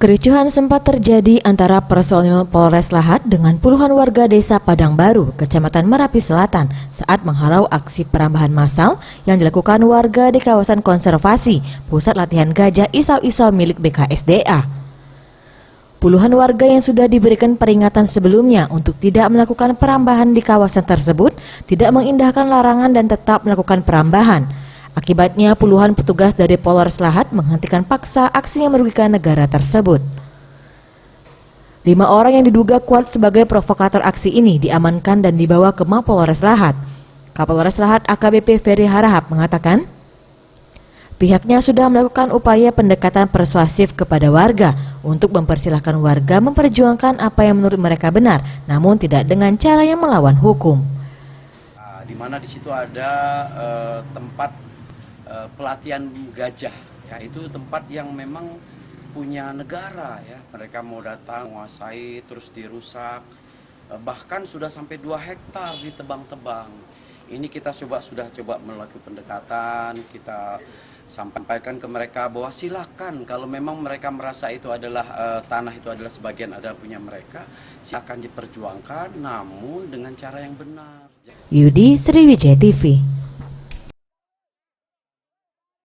Kericuhan sempat terjadi antara personil Polres Lahat dengan puluhan warga desa Padang Baru, Kecamatan Merapi Selatan saat menghalau aksi perambahan massal yang dilakukan warga di kawasan konservasi Pusat Latihan Gajah Isau-Isau milik BKSDA. Puluhan warga yang sudah diberikan peringatan sebelumnya untuk tidak melakukan perambahan di kawasan tersebut tidak mengindahkan larangan dan tetap melakukan perambahan. Akibatnya puluhan petugas dari Polres Lahat menghentikan paksa aksi yang merugikan negara tersebut. 5 orang yang diduga kuat sebagai provokator aksi ini diamankan dan dibawa ke Mapolres Lahat. Kapolres Lahat AKBP Ferry Harahap mengatakan, pihaknya sudah melakukan upaya pendekatan persuasif kepada warga untuk mempersilahkan warga memperjuangkan apa yang menurut mereka benar, namun tidak dengan cara yang melawan hukum. Di mana di situ ada tempat pelatihan gajah, ya itu tempat yang memang punya negara, ya mereka mau datang menguasai terus dirusak, bahkan sudah sampai 2 hektar ditebang-tebang. Ini kita sudah coba melakukan pendekatan, kita sampaikan ke mereka bahwa silakan kalau memang mereka merasa itu adalah tanah itu adalah sebagian adalah punya mereka, silakan diperjuangkan namun dengan cara yang benar. Yudi, Sriwijaya TV.